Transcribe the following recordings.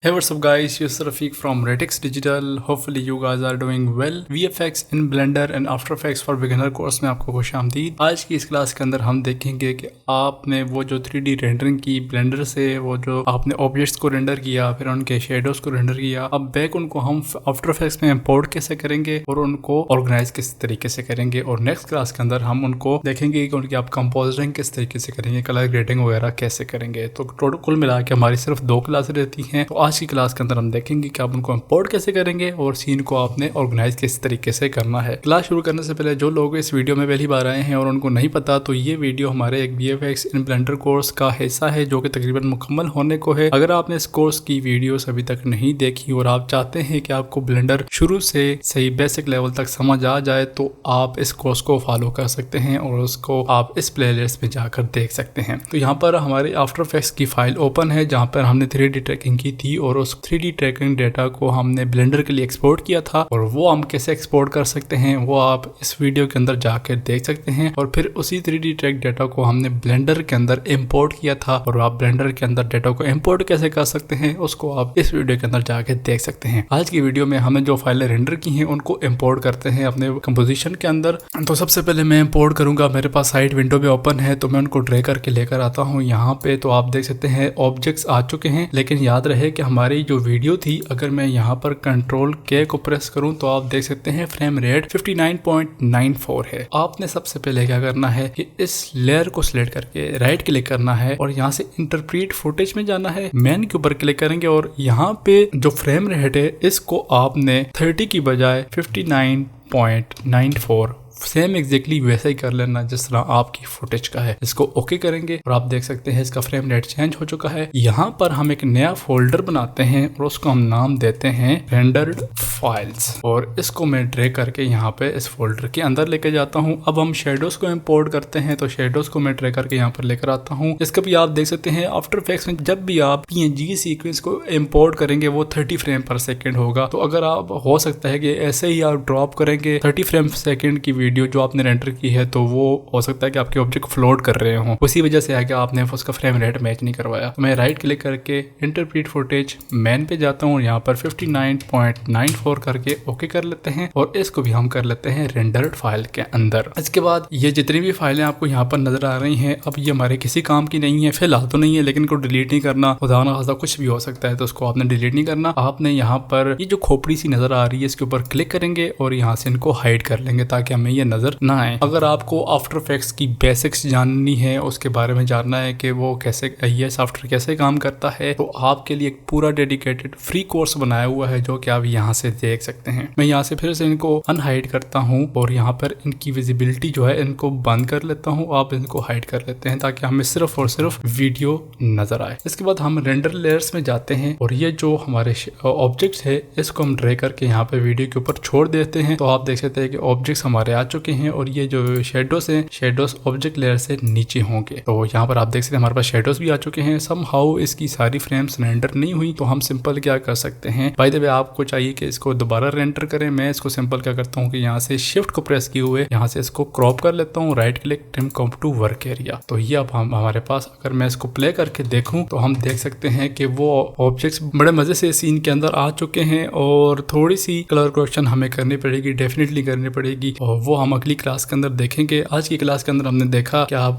Hey, what's up guys, this is Rafiq from Ratix Digital. Hopefully you guys are doing well. VFX in Blender and After Effects for Beginner course में आपको खुशामदीद। आज की इस class के अंदर हम देखेंगे कि आपने वो जो 3D रेंडरिंग की ब्लेंडर से, वो जो आपने ऑब्जेक्ट्स को रेंडर किया, फिर उनके शेडोज को रेंडर किया, अब बैक उनको हम आफ्टर इफेक्ट्स में इंपोर्ट कैसे करेंगे और उनको ऑर्गेनाइज किस तरीके से करेंगे। और नेक्स्ट क्लास के अंदर हम उनको देखेंगे कि उनकी आप कंपोजिंग किस तरीके से करेंगे, कलर ग्रेडिंग वगैरह कैसे करेंगे। तो टोटल कुल मिला के हमारी सिर्फ 2 क्लास रहती हैं। तो आज की क्लास के अंदर हम देखेंगे कि आप उनको इंपोर्ट कैसे करेंगे और सीन को आपने ऑर्गेनाइज किस तरीके से करना है। क्लास शुरू करने से पहले जो लोग इस वीडियो में पहली बार आए हैं और उनको नहीं पता, तो ये वीडियो हमारे एक VFX इन ब्लेंडर कोर्स का हिस्सा है जो कि तकरीबन मुकम्मल होने को है। अगर आपने इस कोर्स की वीडियोस अभी तक नहीं देखी और आप चाहते हैं कि आपको ब्लेंडर शुरू से सही बेसिक लेवल तक समझ आ जाए, तो आप इस कोर्स को फॉलो कर सकते हैं और उसको आप इस प्लेलिस्ट में जाकर देख सकते हैं। तो यहाँ पर हमारी आफ्टर इफेक्ट्स की फाइल ओपन है जहाँ पर हमने 3D ट्रैकिंग की थी और उस 3D ट्रैकिंग डेटा को हमने ब्लेंडर के लिए एक्सपोर्ट किया था। और वो हम कैसे एक्सपोर्ट कर सकते हैं वो आप इस वीडियो के अंदर जाकर देख सकते हैं। और फिर उसी 3D ट्रैक डेटा को हमने ब्लेंडर के अंदर इंपोर्ट किया था और आप ब्लेंडर के अंदर डेटा को इंपोर्ट कैसे कर सकते हैं उसको आप इस वीडियो के अंदर जाके देख सकते हैं। आज की वीडियो में हमने जो फाइलें रेंडर की हैं उनको इंपोर्ट करते हैं अपने कंपोजिशन के अंदर। तो सबसे पहले मैं इंपोर्ट करूंगा, मेरे पास साइड विंडो में ओपन है तो मैं उनको ड्रैग करके लेकर आता हूँ यहाँ पे। तो आप देख सकते हैं ऑब्जेक्ट्स आ चुके हैं, लेकिन याद रहे कि हमारी जो वीडियो थी, अगर मैं यहाँ पर कंट्रोल के को प्रेस करूं तो आप देख सकते हैं फ्रेम रेट 59.94 है। आपने सबसे पहले क्या करना है कि इस लेयर को सिलेक्ट करके राइट क्लिक करना है और यहाँ से इंटरप्रीट फुटेज में जाना है, मैन के ऊपर क्लिक करेंगे और यहाँ पे जो फ्रेम रेट है इसको आपने 30 की बजाय 59.94 सेम एग्जैक्टली वैसा ही कर लेना जिस तरह आपकी फुटेज का है। इसको ओके करेंगे और आप देख सकते हैं इसका फ्रेम रेट चेंज हो चुका है। यहाँ पर हम एक नया फोल्डर बनाते हैं और उसको हम नाम देते हैं रेंडर्ड फाइल्स और इसको मैं ड्रैग करके यहाँ पे इस फोल्डर के अंदर लेके जाता हूँ। अब हम शेडोज को इंपोर्ट करते हैं, तो शेडोज को मैं ड्रैग करके यहाँ पर लेकर आता हूँ। इसका भी आप देख सकते हैं आफ्टर इफेक्ट्स में जब भी आप PNG सीक्वेंस को इंपोर्ट करेंगे वो 30 फ्रेम पर सेकेंड होगा। तो अगर आप हो सकता है कि ऐसे ही आप ड्रॉप करेंगे 30 फ्रेम सेकेंड की वीडियो जो आपने रेंडर की है, तो वो हो सकता है कि आपके ऑब्जेक्ट फ्लोट कर रहे हो, उसी वजह से है कि आपने उसका फ्रेम रेट मैच नहीं करवाया। तो मैं राइट क्लिक करके इंटरप्रीट फुटेज मैन पे जाता हूँ, यहाँ पर 59.94 करके ओके कर लेते हैं और इसको भी हम कर लेते हैं रेंडर्ड फाइल के अंदर। इसके बाद ये जितनी भी फाइलें आपको यहाँ पर नजर आ रही हैं, अब ये हमारे किसी काम की नहीं है, फिलहाल तो नहीं है, लेकिन इनको डिलीट नहीं करना, खुदा ना खास्ता कुछ भी हो सकता है, तो उसको आपने डिलीट नहीं करना। आपने यहाँ पर ये जो खोपड़ी सी नजर आ रही है इसके ऊपर क्लिक करेंगे और यहाँ से इनको हाइड कर लेंगे ताकि हमें ये नजर ना आए। अगर आपको आफ्टर इफेक्ट्स की बेसिक्स जाननी है, उसके बारे में जानना है कि वो कैसे ये सॉफ्टवेयर कैसे काम करता है, तो आपके लिए एक पूरा डेडिकेटेड फ्री कोर्स बनाया हुआ है जो कि आप यहाँ से देख सकते हैं। मैं यहाँ से फिर से इनको अनहाइड करता हूँ और यहाँ पर इनकी विजिबिलिटी जो है इनको बंद कर लेता हूँ। आप इनको हाइड कर लेते हैं ताकि हमें सिर्फ और सिर्फ वीडियो नजर आए। इसके बाद हम रेंडर लेयर्स में जाते हैं और ये जो हमारे ऑब्जेक्ट्स है इसको हम ड्रैग करके यहाँ पे वीडियो के ऊपर छोड़ देते हैं। तो आप देख सकते हैं कि ऑब्जेक्ट्स हमारे आ चुके हैं और ये जो शेडोज हैं, शेडोज ऑब्जेक्ट लेयर से नीचे होंगे। तो यहाँ पर आप देख सकते हैं हमारे पास शेडोज भी आ चुके हैं। समहाउ इसकी सारी फ्रेम्स रेंडर नहीं हुई, तो हम सिंपल क्या कर सकते हैं, बाय द वे आपको चाहिए कि इसको दोबारा रेंडर करें। मैं इसको सिंपल क्या करता हूँ कि यहाँ से शिफ्ट को प्रेस किए हुए यहाँ से इसको क्रॉप कर लेता हूँ, right click trim comp to work area. तो ये अब हमारे पास, अगर मैं इसको प्ले करके देखूं तो हम देख सकते हैं कि वो ऑब्जेक्ट्स बड़े मजे से सीन के अंदर आ चुके हैं और थोड़ी सी कलर करेक्शन हमें करनी पड़ेगी, डेफिनेटली करनी पड़ेगी, और वो हम अगली क्लास के अंदर देखेंगे। आज की क्लास के अंदर हमने देखा कि आप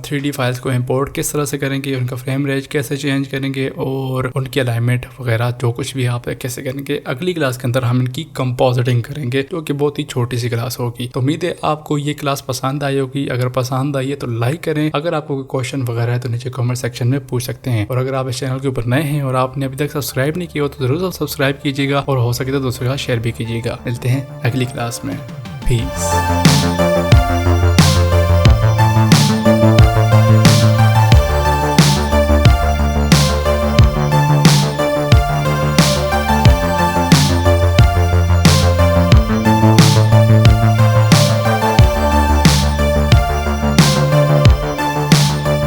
3D फाइल्स को इंपोर्ट किस तरह से करेंगे, उनका फ्रेम रेट कैसे चेंज करेंगे और उनकी अलाइनमेंट वगैरह जो कुछ भी आप कैसे करेंगे। अगली क्लास के अंदर हम इनकी कंपोजिटिंग करेंगे जो कि बहुत ही छोटी सी क्लास होगी। तो उम्मीद है आपको ये क्लास पसंद आई होगी। अगर पसंद आई है तो लाइक करें, अगर आपको कोई क्वेश्चन वगैरह है तो नीचे कमेंट सेक्शन में पूछ सकते हैं। और अगर आप इस चैनल के ऊपर नए हैं और आपने अभी तक सब्सक्राइब नहीं किया हो तो जरूर सब्सक्राइब कीजिएगा और हो सके तो दूसरों का शेयर भी कीजिएगा। मिलते हैं अगली क्लास में। पीस।